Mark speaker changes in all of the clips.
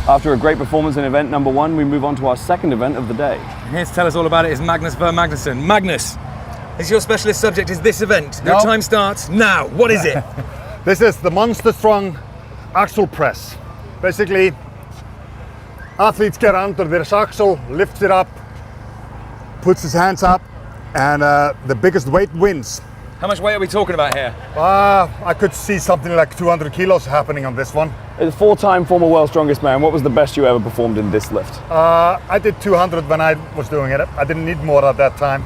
Speaker 1: After a great performance in event number 1, we move on to our second event of the day.
Speaker 2: And here to tell us all about it is Magnus Ver Magnusson. Magnus, is your specialist subject is this event?
Speaker 3: No.
Speaker 2: Your time starts now. What is it?
Speaker 3: This is the Monster Strong axle press. Basically, athletes get under this axle, lifts it up, puts his hands up, and the biggest weight wins.
Speaker 2: How much weight are we talking about here?
Speaker 3: I could see something like 200 kilos happening on this one.
Speaker 1: As a 4-time former world's strongest man, what was the best you ever performed in this lift?
Speaker 3: I did 200 when I was doing it. I didn't need more at that time.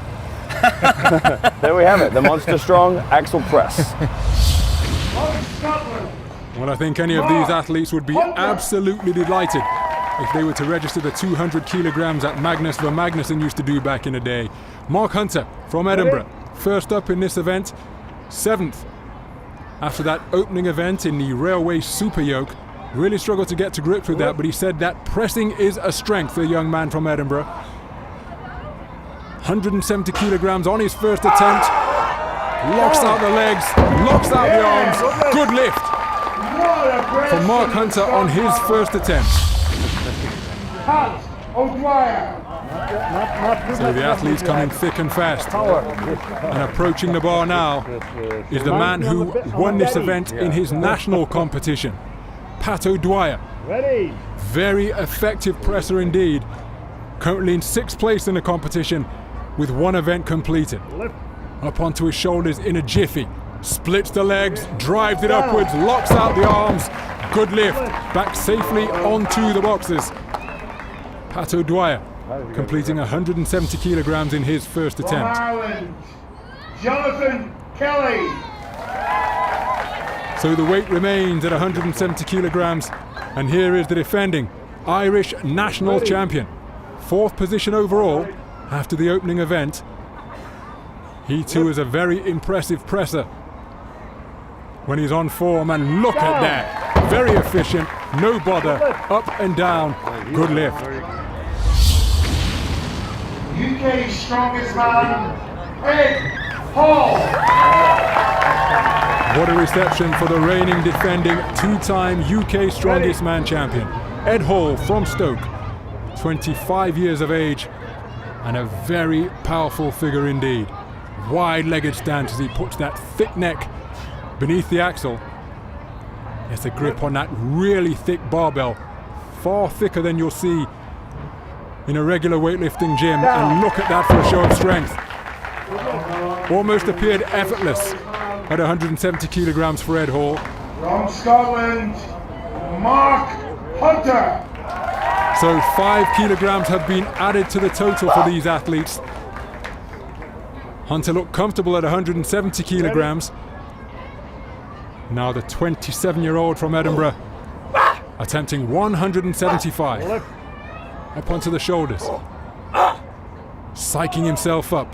Speaker 1: There we have it, the Monster Strong axle press.
Speaker 4: Well, I think any of these athletes would be absolutely delighted if they were to register the 200 kilograms that Magnus Ver Magnusson used to do back in the day. Mark Hunter from Edinburgh, first up in this event, 7th. After that opening event in the Railway Super Yoke, really struggled to get to grips with that, but he said that pressing is a strength, the young man from Edinburgh. 170 kilograms on his first attempt, locks out the legs, locks out the arms, good lift from Mark Hunter on his first attempt. So the athlete's coming thick and fast, and approaching the bar now is the man who won this event in his national competition, Pat O'Dwyer. Very effective presser indeed, currently in 6th place in the competition with 1 event completed. Up onto his shoulders in a jiffy, splits the legs, drives it upwards, locks out the arms, good lift, back safely onto the boxes. Pat O'Dwyer completing 170 kilograms in his first attempt.
Speaker 5: Jonathan Kelly.
Speaker 4: So the weight remains at 170 kilograms, and here is the defending Irish national champion. 4th position overall after the opening event. He too is a very impressive presser when he's on form, and look at that. Very efficient, no bother, up and down, good lift.
Speaker 5: UK strongest man, Ed Hall.
Speaker 4: What a reception for the reigning defending 2-time UK strongest man champion. Ed Hall from Stoke, 25 years of age, and a very powerful figure indeed. Wide-legged stance as he puts that thick neck beneath the axle. Gets a grip on that really thick barbell, far thicker than you'll see in a regular weightlifting gym, and look at that for a show of strength. Almost appeared effortless at 170 kilograms for Ed Hall.
Speaker 5: From Scotland, Mark Hunter.
Speaker 4: So 5 kilograms have been added to the total for these athletes. Hunter looked comfortable at 170 kilograms. Now the 27-year-old from Edinburgh attempting 175. Up onto the shoulders. Psyching himself up.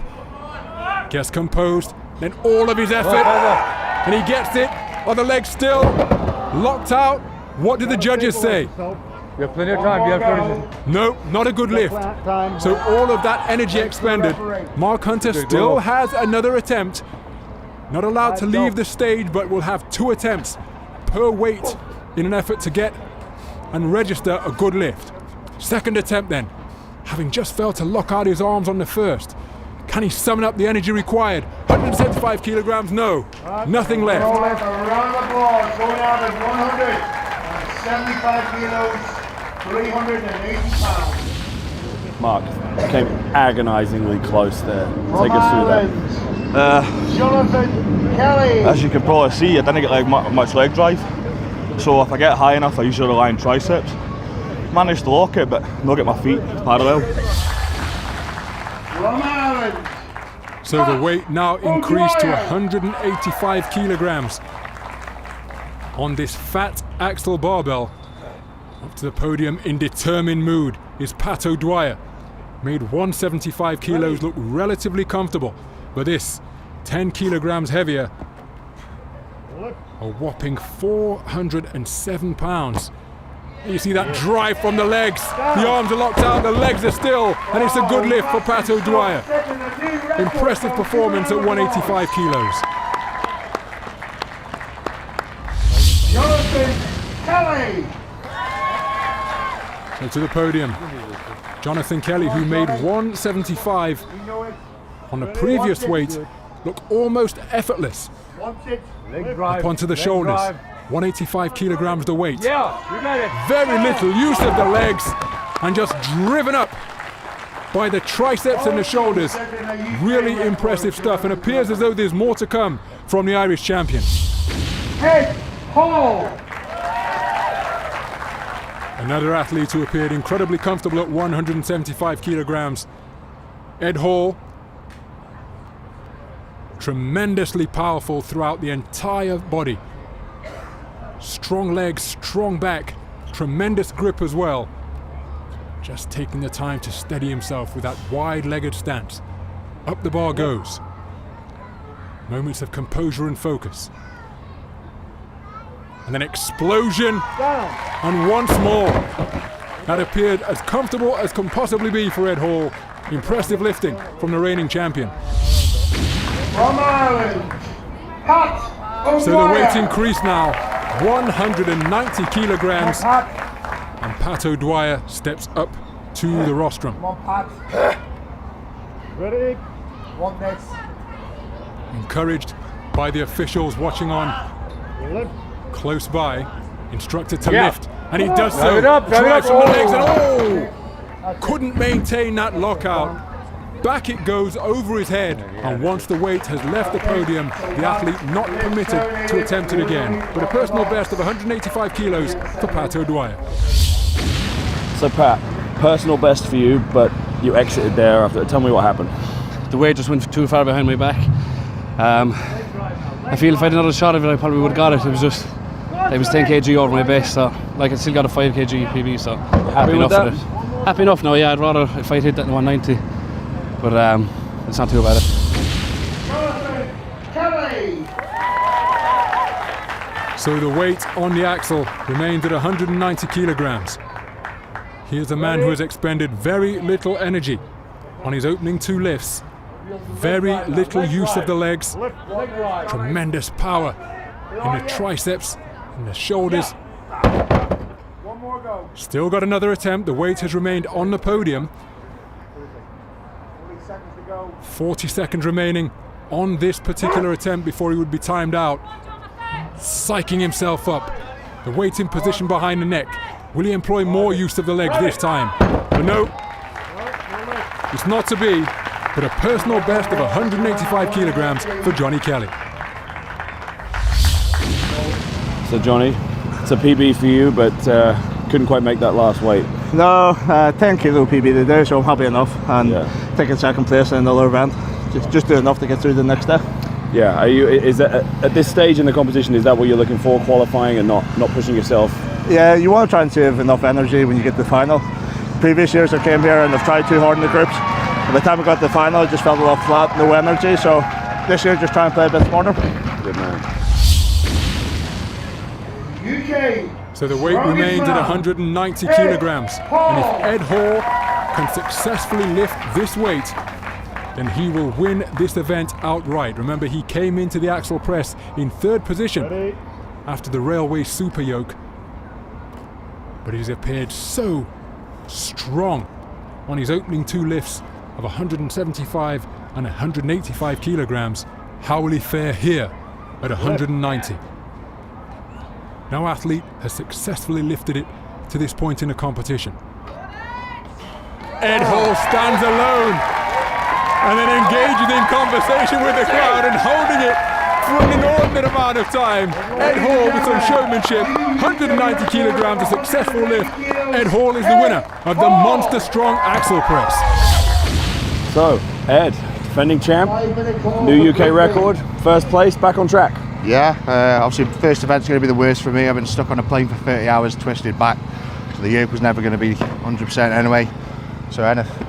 Speaker 4: Gets composed, then all of his effort, and he gets it. Are the legs still locked out? What do the judges say?
Speaker 3: You have plenty of time. You have 30 seconds.
Speaker 4: No, not a good lift. So all of that energy expended. Mark Hunter still has another attempt. Not allowed to leave the stage, but will have 2 attempts per weight in an effort to get and register a good lift. Second attempt then, having just failed to lock out his arms on the first. Can he summon up the energy required? 175 kilograms, no, nothing left.
Speaker 5: A round of applause, going out at 175 kilos, 380 pounds.
Speaker 1: Mark came agonizingly close there. Take us through that.
Speaker 5: Jonathan Kelly.
Speaker 6: As you can probably see, I didn't get like much leg drive, so if I get high enough I usually rely on triceps. Managed to lock it, but not get my feet parallel.
Speaker 5: From Ireland.
Speaker 4: So the weight now increased to 185 kilograms. On this fat axle barbell, up to the podium in determined mood is Pat O'Dwyer. Made 175 kilos look relatively comfortable, but this 10 kilograms heavier, a whopping 407 pounds. You see that drive from the legs. The arms are locked out, the legs are still, and it's a good lift for Pat O'Dwyer. Impressive performance at 185 kilos.
Speaker 5: Jonathan Kelly.
Speaker 4: So to the podium, Jonathan Kelly, who made 175 on the previous weight, look almost effortless. Up onto the shoulders, 185 kilograms the weight. Very little use of the legs and just driven up by the triceps and the shoulders. Really impressive stuff, and appears as though there's more to come from the Irish champion.
Speaker 5: Ed Hall.
Speaker 4: Another athlete who appeared incredibly comfortable at 175 kilograms, Ed Hall. Tremendously powerful throughout the entire body. Strong legs, strong back, tremendous grip as well. Just taking the time to steady himself with that wide-legged stance. Up the bar goes. Moments of composure and focus. And then explosion, and once more. That appeared as comfortable as can possibly be for Ed Hall. Impressive lifting from the reigning champion.
Speaker 5: From Ireland, Pat O'Dwyer.
Speaker 4: So the weight increased now, 190 kilograms. And Pat O'Dwyer steps up to the rostrum.
Speaker 5: Come on, Pat.
Speaker 3: Ready?
Speaker 5: One next.
Speaker 4: Encouraged by the officials watching on close by, instructed to lift, and he does so. Drives from the legs and couldn't maintain that lockout. Back it goes over his head, and once the weight has left the podium, the athlete not permitted to attempt it again. But a personal best of 185 kilos for Pat O'Dwyer.
Speaker 1: So Pat, personal best for you, but you exited there after. Tell me what happened.
Speaker 7: The weight just went too far behind my back. I feel if I had another shot of it, I probably would have got it. It was 10 kg over my base, so like I still got a 5 kg PB, so happy enough with it. Happy enough now, yeah. I'd rather if I'd hit that in 190, but it's not too bad.
Speaker 5: Kelly.
Speaker 4: So the weight on the axle remained at 190 kilograms. Here's a man who has expended very little energy on his opening 2 lifts. Very little use of the legs. Tremendous power in the triceps and the shoulders.
Speaker 5: One more go.
Speaker 4: Still got another attempt. The weight has remained on the podium.
Speaker 5: 40 seconds to go.
Speaker 4: 40 seconds remaining on this particular attempt before he would be timed out. Psyching himself up. The weight in position behind the neck. Will he employ more use of the legs this time? But no, it's not to be, but a personal best of 185 kilograms for Johnny Kelly.
Speaker 1: So Johnny, it's a PB for you, but couldn't quite make that last weight.
Speaker 8: No, 10 kilo PB today, so I'm happy enough. And taking second place in another event, just do enough to get through the next day.
Speaker 1: Yeah, are you? Is that at this stage in the competition? Is that what you're looking for? Qualifying and not pushing yourself?
Speaker 8: Yeah, you want to try and save enough energy when you get to the final. Previous years I came here and I've tried too hard in the groups. By the time I got to the final, I just felt a lot flat, no energy. So this year, just try and play a bit smarter.
Speaker 1: Good man.
Speaker 5: UK.
Speaker 4: So the weight remains at 190 kilograms. And if Ed Hall can successfully lift this weight, then he will win this event outright. Remember, he came into the axle press in 3rd position after the railway super yoke. But he's appeared so strong on his opening 2 lifts of 175 and 185 kilograms. How will he fare here at 190? No athlete has successfully lifted it to this point in the competition. Ed Hall stands alone and then engages in conversation with the crowd and holding it for an inordinate amount of time. Ed Hall with some showmanship, 190 kilograms, a successful lift. Ed Hall is the winner of the Monster Strong Axle Press.
Speaker 1: So Ed, defending champ, new UK record, 1st place, back on track.
Speaker 9: Yeah, obviously first event's going to be the worst for me. I've been stuck on a plane for 30 hours, twisted back, so the yoke was never going to be 100% anyway. So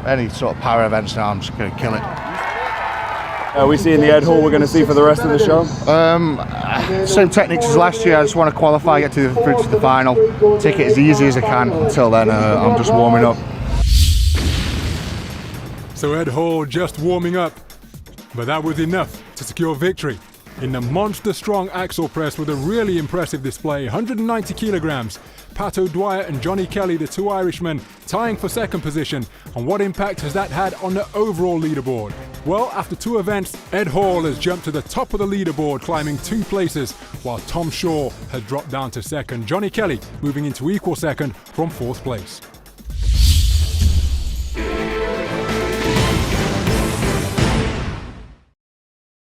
Speaker 9: any sort of power events now, I'm just going to kill it.
Speaker 1: Are we seeing the Ed Hall we're going to see for the rest of the show?
Speaker 9: Same techniques as last year. I just want to qualify, get through to the final, take it as easy as I can. Until then, I'm just warming up.
Speaker 4: So Ed Hall just warming up, but that was enough to secure victory In the monster strong axle press with a really impressive display, 190 kilograms. Pat O'Dwyer and Johnny Kelly, the two Irishmen, tying for second position. And what impact has that had on the overall leaderboard? Well, after 2 events, Ed Hall has jumped to the top of the leaderboard, climbing 2 places, while Tom Shaw has dropped down to second. Johnny Kelly moving into equal second from 4th place.